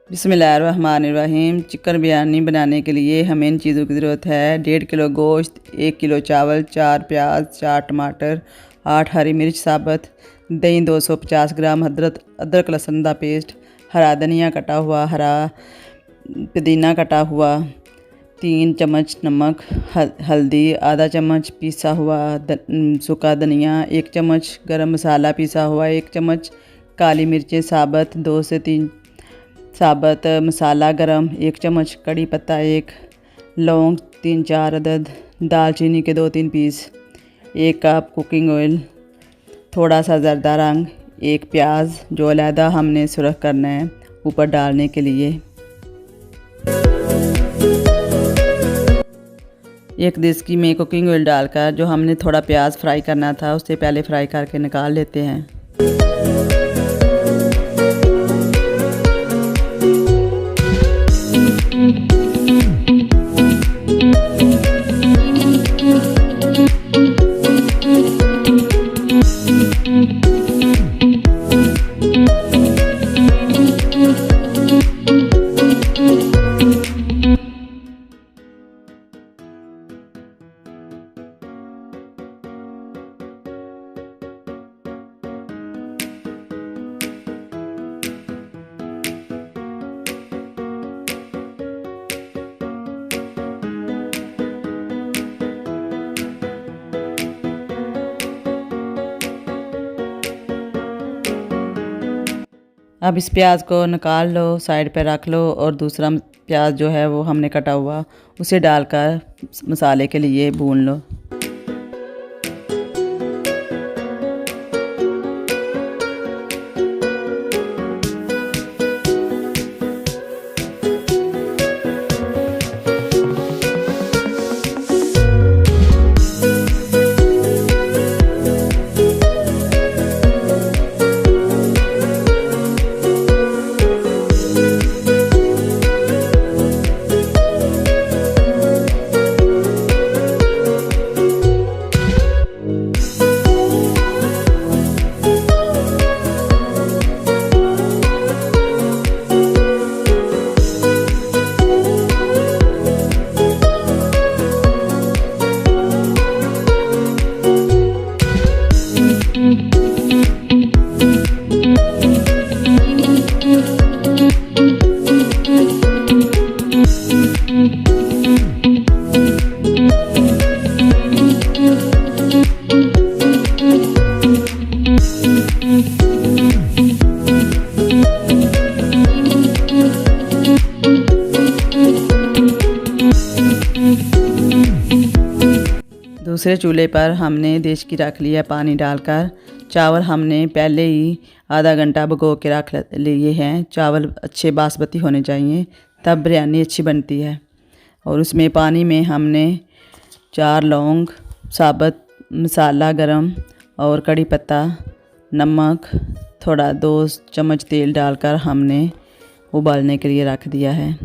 बिस्मिल्लाहिर्रहमानिर्रहीम। चिकन बिरयानी बनाने के लिए हमें इन चीज़ों की ज़रूरत है। 1.5 किलो गोश्त, 1 किलो चावल, 4 प्याज, 4 टमाटर, 8 हरी मिर्च साबुत, दही 250 ग्राम, अदरक लहसुन का पेस्ट, हरा धनिया कटा हुआ, हरा पुदीना कटा हुआ, 3 चम्मच नमक, हल्दी आधा चम्मच, पिसा हुआ सूखा धनिया 1 चम्मच, गरम मसाला पिसा हुआ 1 चम्मच, काली मिर्चें साबुत 2 से 3 साबुत मसाला गरम 1 चम्मच, कड़ी पत्ता 1, लौंग 3-4 अदद, दालचीनी के 2-3 पीस, 1 कप कुकिंग ऑयल, थोड़ा सा जर्दा रंग, 1 प्याज जो अलहदा हमने सुरख करना है ऊपर डालने के लिए, 1 देसी में कुकिंग ऑयल डालकर जो हमने थोड़ा प्याज फ्राई करना था उससे पहले फ्राई करके निकाल लेते हैं। अब इस प्याज को निकाल लो, साइड पे रख लो और दूसरा प्याज जो है वो हमने कटा हुआ उसे डालकर मसाले के लिए भून लो। दूसरे चूल्हे पर हमने देश की रख लिया पानी डालकर। चावल हमने पहले ही आधा घंटा भिगो के रख लिए हैं। चावल अच्छे बासमती होने चाहिए तब बिरयानी अच्छी बनती है। और उसमें पानी में हमने 4 लौंग साबुत, मसाला गरम और कड़ी पत्ता, नमक, थोड़ा 2 चम्मच तेल डालकर हमने उबालने के लिए रख दिया है।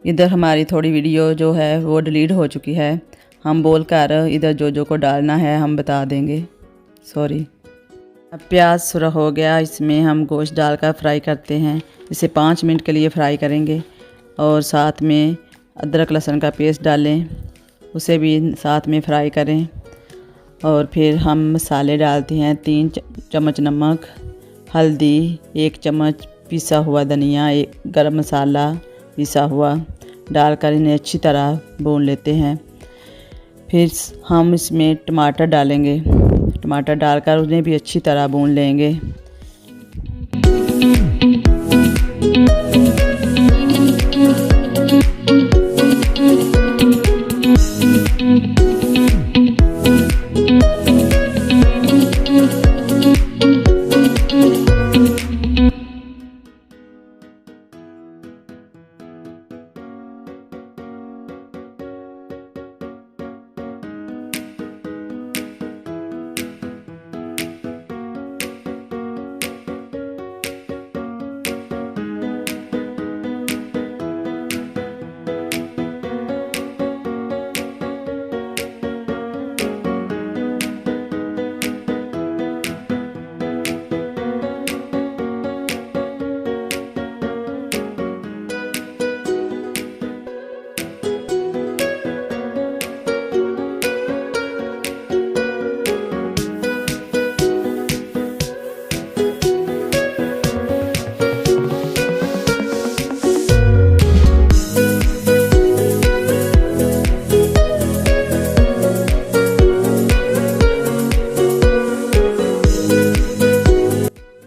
इधर हमारी थोड़ी वीडियो जो है वो डिलीट हो चुकी है। हम बोल कर इधर जो को डालना है हम बता देंगे, सॉरी। अब प्याज सुरख हो गया, इसमें हम गोश्त डालकर फ्राई करते हैं। इसे 5 मिनट के लिए फ्राई करेंगे और साथ में अदरक लहसुन का पेस्ट डालें, उसे भी साथ में फ्राई करें। और फिर हम मसाले डालते हैं, 3 चम्मच नमक, हल्दी 1 चम्मच, पिसा हुआ धनिया, 1 गरम मसाला पिसा हुआ डालकर इन्हें अच्छी तरह भून लेते हैं। फिर हम इसमें टमाटर डालेंगे, टमाटर डालकर उन्हें भी अच्छी तरह भून लेंगे।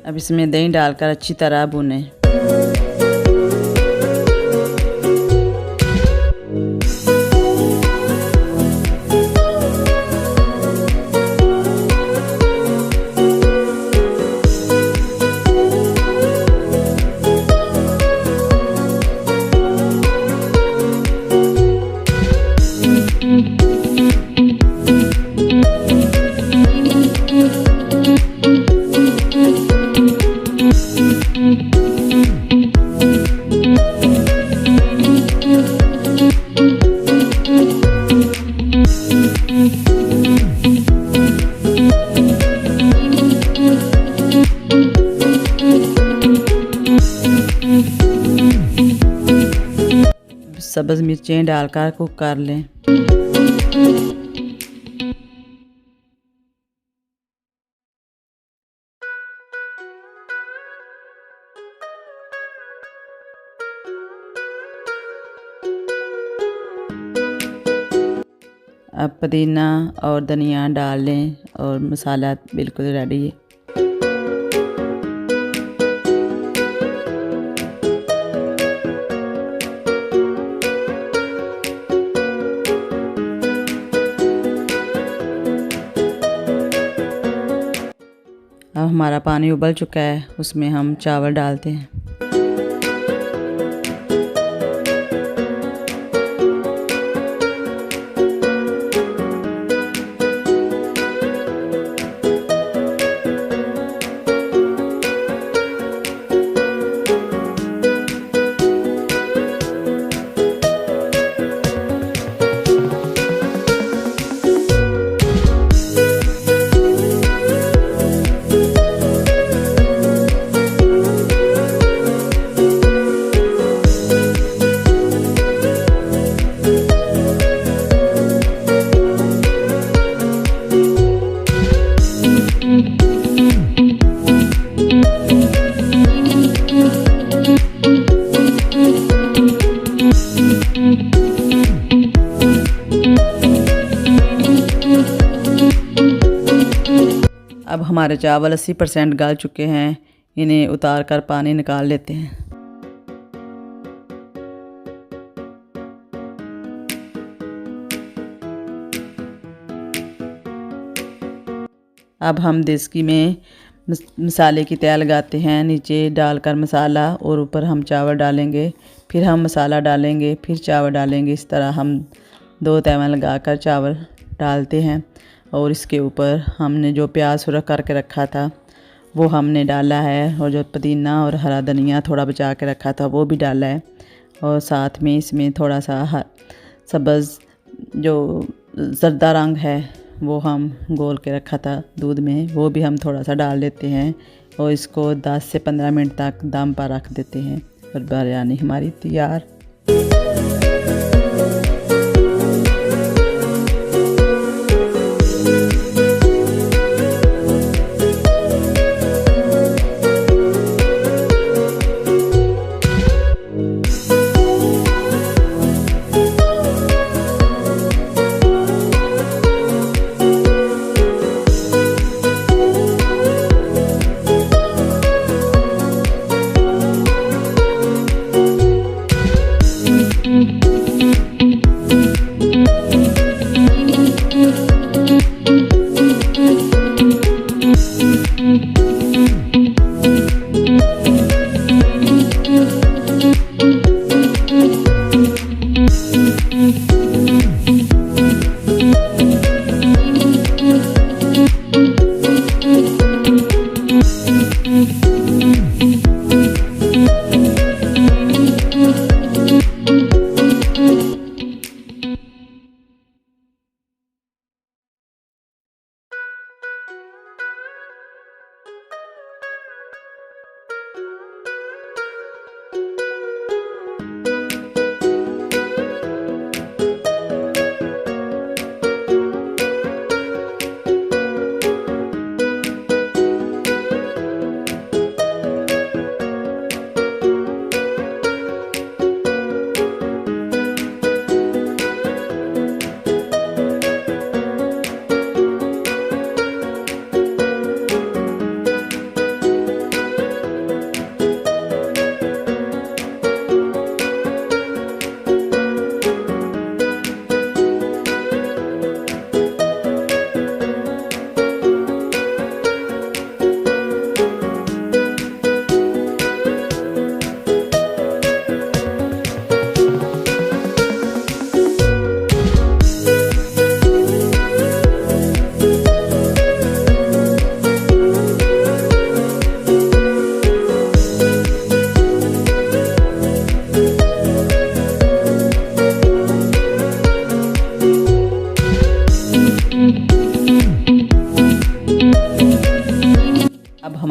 अब इसमें दही डालकर अच्छी तरह भूनें। सब्ज़ मिर्चें डालकर कुक कर लें। अब पुदीना और धनिया डाल लें और मसाला बिल्कुल रेडी है। अब हमारा पानी उबल चुका है, उसमें हम चावल डालते हैं। अब हमारे चावल 80% गल चुके हैं, इन्हें उतार कर पानी निकाल लेते हैं। अब हम देसी में मसाले की तय लगाते हैं। नीचे डालकर मसाला और ऊपर हम चावल डालेंगे, फिर हम मसाला डालेंगे, फिर चावल डालेंगे। इस तरह हम 2 तय लगाकर चावल डालते हैं और इसके ऊपर हमने जो प्याज सुरख करके रखा था वो हमने डाला है, और जो पुदीना और हरा धनिया थोड़ा बचा के रखा था वो भी डाला है, और साथ में इसमें थोड़ा सा सब्ज़ जो ज़र्दा रंग है वो हम घोल के रखा था दूध में, वो भी हम थोड़ा सा डाल देते हैं और इसको 10 से 15 मिनट तक दम पर रख देते हैं और बिरयानी हमारी तैयार।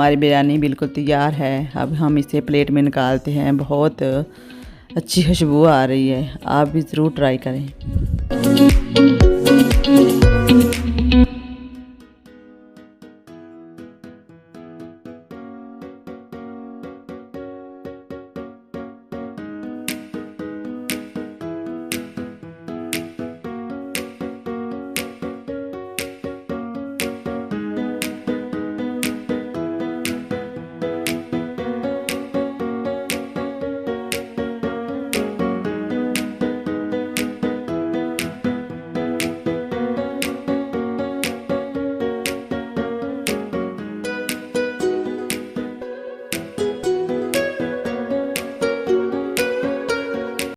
हमारी बिरयानी बिल्कुल तैयार है। अब हम इसे प्लेट में निकालते हैं। बहुत अच्छी खुशबू आ रही है, आप भी ज़रूर ट्राई करें।